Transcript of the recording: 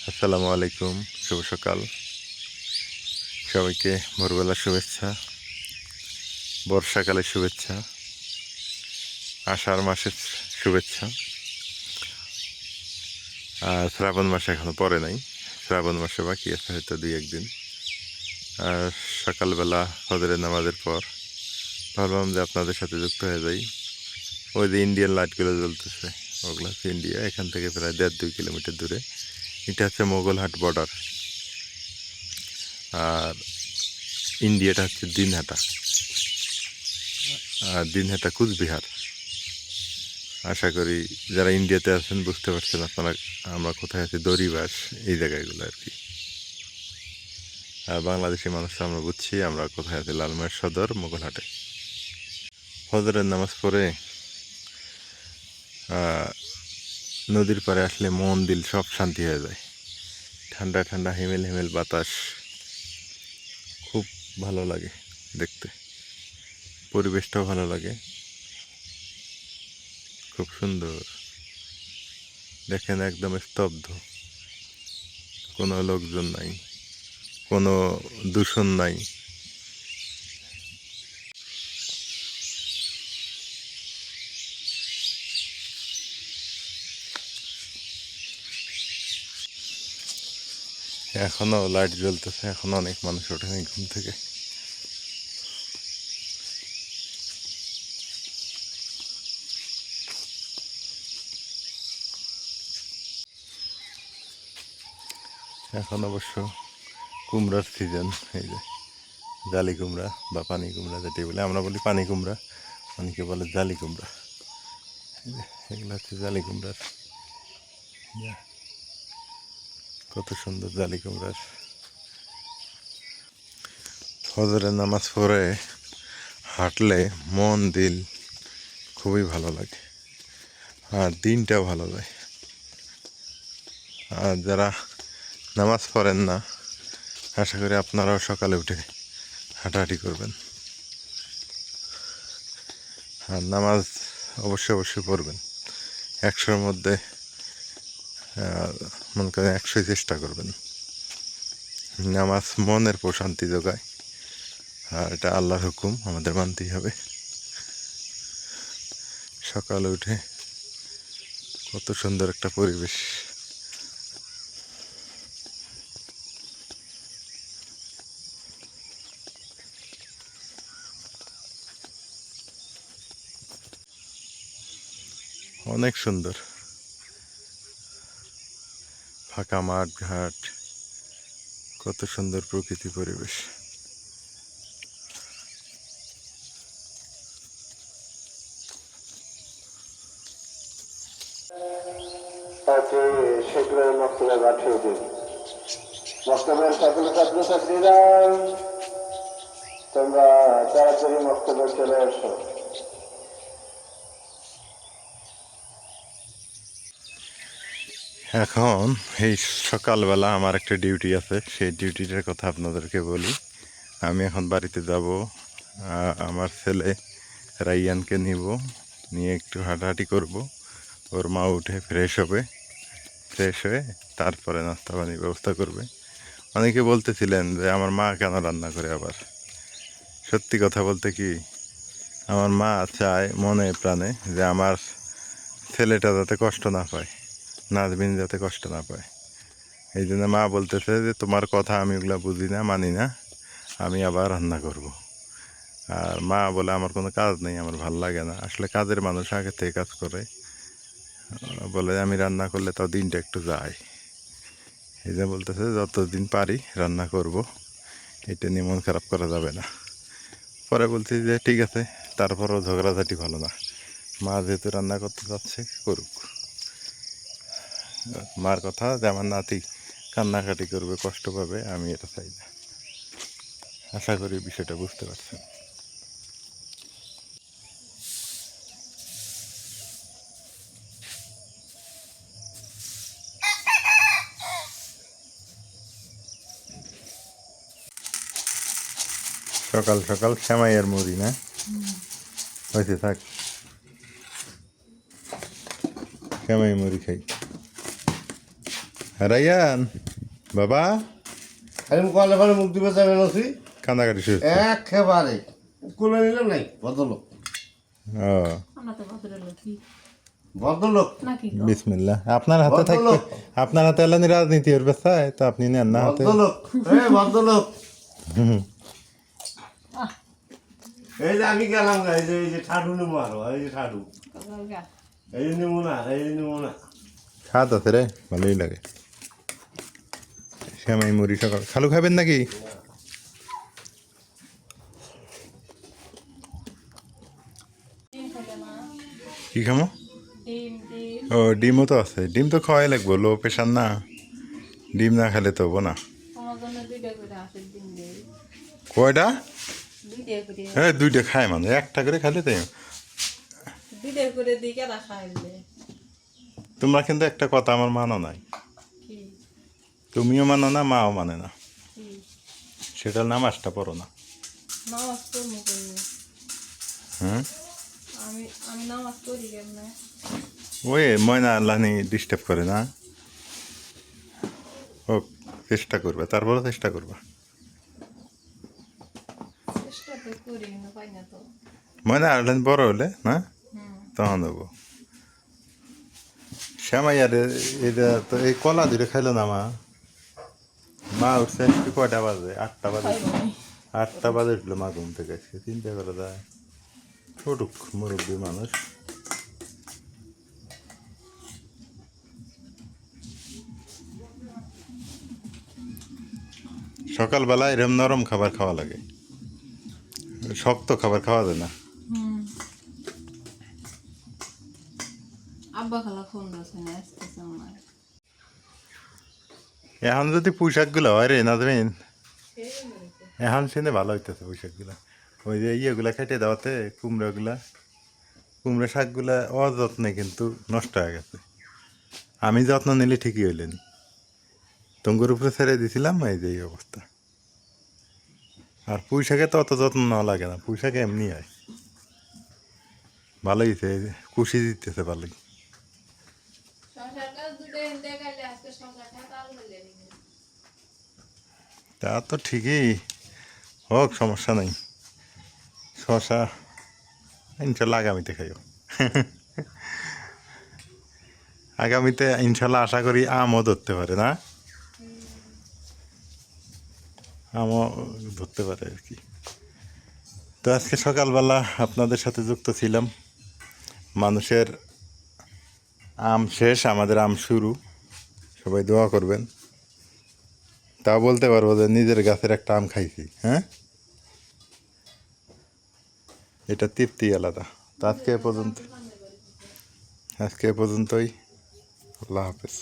আসসালামু আলাইকুম, শুভ সকাল। সবাইকে ভোরবেলার শুভেচ্ছা, বর্ষাকালের শুভেচ্ছা, আষাঢ় মাসের শুভেচ্ছা। আর শ্রাবণ মাসে এখনো পরে নাই, শ্রাবণ মাসে বাকি আছে হয়তো 2-1 দিন। আর সকালবেলা ফজরের নামাজের পর ভাবলাম যে আপনাদের সাথে যুক্ত হয়ে যাই। ওই যে ইন্ডিয়ান লাইটগুলো জ্বলতেছে, ওগুলো হচ্ছে ইন্ডিয়া। এখান থেকে প্রায় 1.5-2 কিলোমিটার দূরে। এটা হচ্ছে মোগলহাট বর্ডার, আর ইন্ডিয়াটা হচ্ছে দিনহাটা, আর দিনহাটা কুচবিহার। আশা করি যারা ইন্ডিয়াতে আছেন বুঝতে পারছেন আপনারা আমরা কোথায় আছি, দড়িবাস এই জায়গাগুলো আর কি। আর বাংলাদেশি মানুষরা আমরা বুঝছি আমরা কোথায় আছি, লালমাই সদর মোগলহাটে। ফজরের নামাজ পড়ে নদীর পাড়ে আসলে মন দিল সব শান্তি হয়ে যায়। ঠান্ডা ঠান্ডা হিমেল হিমেল বাতাস, খুব ভালো লাগে দেখতে। পরিবেশটাও ভালো লাগে, খুব সুন্দর। দেখেন একদম স্তব্ধ, কোনো লোকজন নাই, কোনো দূষণ নাই। এখনো লাইট জ্বলতেছে, এখনো অনেক মানুষ ওঠেনি ঘুম থেকে। এখন অবশ্য কুমড়ার সিজন। এই যে জালি কুমড়া বা পানি কুমড়া যেটি বলে, আমরা বলি পানি কুমড়া, অনেকে বলে জালি কুমড়া। এগুলো হচ্ছে জালি কুমড়ার, কত সুন্দর জালি কুমড়ার। ফজরের নামাজ পড়ে হাঁটলে মন দিল খুবই ভালো লাগে, আর দিনটাও ভালো যায়। আর যারা নামাজ পড়েন না, আশা করি আপনারাও সকালে উঠে হাঁটাহাঁটি করবেন। আর নামাজ অবশ্যই অবশ্যই পড়বেন। 100-র মধ্যে মনে করেন 100ই চেষ্টা করবেন। নামাজ মনের প্রশান্তি যোগায়, আর এটা আল্লাহর হুকুম, আমাদের মানতেই হবে। সকালে উঠে কত সুন্দর একটা পরিবেশ। অনেক সুন্দর, ফাঁকা মাঠ ঘাট, কত সুন্দর প্রকৃতি পরিবেশ। তাকে সেগুলোর মক্তবে পাঠিয়ে দিন। মক্তবের সকল ছাত্রছাত্রীরা তোমরা তাড়াতাড়ি মক্তবে চলে এসো। এখন এই সকালবেলা আমার একটা ডিউটি আছে, সেই ডিউটিটার কথা আপনাদেরকে বলি। আমি এখন বাড়িতে যাব, আমার ছেলে রাইয়ানকে নিয়ে একটু হাঁটাহাঁটি করব। ওর মা উঠে ফ্রেশ হবে, ফ্রেশ হয়ে তারপরে নাস্তা পানির ব্যবস্থা করবে। অনেকে বলতেছিলেন যে আমার মা কেন রান্না করে। আবার সত্যি কথা বলতে কি, আমার মা চায় মনে প্রাণে যে আমার ছেলেটা যাতে কষ্ট না পায়, নাজবিন যাতে কষ্ট না পায়। এই জন্য মা বলতেছে যে তোমার কথা আমি ওগুলা বুঝি না, মানি না, আমি আবার রান্না করব। আর মা বলে আমার কোনো কাজ নেই, আমার ভাল লাগে না। আসলে কাজের মানুষ আগে থেকে কাজ করে, বলে আমি রান্না করলে তাও দিনটা একটু যায়। এই যে বলতেছে যতদিন পারি রান্না করব, এটা নিয়ে মন খারাপ করা যাবে না। পরে বলছি যে ঠিক আছে, তারপরও ঝগড়াঝাটি ভালো না। মা যেহেতু রান্না করতে চাচ্ছে করুক। মার কথা যে আমার নাতি কান্নাকাটি করবে, কষ্ট পাবে, আমি এটা চাই না। আশা করি বিষয়টা বুঝতে পারছেন। সকাল সকাল শ্যামাইয়ের মুড়ি না হয়েছে, থাক শ্যামাই মুড়ি খাই। রাইয়ান বাবা আমি কলে ফলে মুখ দিবে যাবে নসি কান্দাকাটি শুরু একেবারে কোলে নিলাম নাই ভদ্রলোক ও আমরা তো ভদ্রলোক কি ভদ্রলোক নাকি গো? বিসমিল্লাহ আপনার হাতে থাকবে ভদ্রলোক। আপনার হাতে এলানি রাজনীতি এর ব্যবসায় তো আপনি নেন না হাতে ভদ্রলোক ভদ্রলোক এই যে আমি গেলাম গা, এই যে ঠাডু নেবো আরো এই যে ঠাডু কপাল গা। এই যে নেবো না এই যে নেবো না খাত আছে রে ভালোই লাগে শ্যামাই মুড়ি সকাল খালু খাবেন নাকি ডিম খেলে না? কি খামো ডিম ডিম ও ডিমও তো আছে ডিম তো খাওয়াই লাগবো লো প্রেশার না ডিম না খেলে তো হবো না তোমার জন্য 2টা করে হাঁসের ডিম দেই। কয়টা 2টা করে হ্যাঁ দুইটা খায় মানে একটা করে খাইলে তাই 2টা করে দিই কেনা খাইলে তোমরা কিন্তু একটা কথা আমার মানো নাই কি তুমিও মানো না মাও মানে না কি সেটার নামাজটা পড়ো না নামাজ পড়বো কেমনে? হ্যাঁ আমি নামাজ পড়ি কেমনে? ওই ময়না আল্লাহ ডিস্টার্ব করে না হোক চেষ্টা করবে তারপরে চেষ্টা করবা চেষ্টা তো করি না পাই না তো। ময়না আল্লাহ বড় হলে না হুম তখন দেবো শ্যামাইয়ার এটা তো এই কলা দূরে খাইলো না মা উঠছে আজকে কয়টা বাজে 8টা বাজে খাইব না। 8টা বাজে উঠলো মা ঘুম থেকে আজকে চিন্তা করে যায় ছোটুক মুরব্বী মানুষ সকালবেলা এরম নরম খাবার খাওয়া লাগে শক্ত খাবার খাওয়া যায় না হুম আব্বা খালা ফোন দিয়েছে না আসতেছে আমার এখন যদি পোশাকগুলো হয় রে না দেবেন এখন শুনে ভালো হইতেছে পোশাকগুলো ওই যে ইয়েগুলা খেটে দেওয়াতে কুমড়া শাকগুলা অযত্নে কিন্তু নষ্ট হয়ে গেছে আমি যত্ন নিলে ঠিকই হইলেন টঙ্গুর উপরে ছেড়ে দিছিলাম এই যে এই অবস্থা আর পুঁই শাকে তো অত যত্ন নেওয়া লাগে না পুঁই শাকে এমনি হয় ভালোই হয়েছে এই যে কুশি দিতেছে ভালোই সংসারটা 2টা এনতে গেলে আজকে সংসারটা তাল হইলে তা তো ঠিকই হোক সমস্যা নাই শশা ইনশাল্লাহ আগামীতে খাইও আগামীতে ইনশাল্লাহ আশা করি আমও ধরতে পারে না আমও ধরতে পারে আর কি তো আজকে সকালবেলা আপনাদের সাথে যুক্ত ছিলাম মানুষের আম শেষ আমাদের আম শুরু সবাই দোয়া করবেন তাও বলতে পারবো যে নিজের গাছের একটা আম খাইছি হ্যাঁ এটা তৃপ্তি আলাদা তো আজকে এ পর্যন্তই আল্লাহ হাফেজ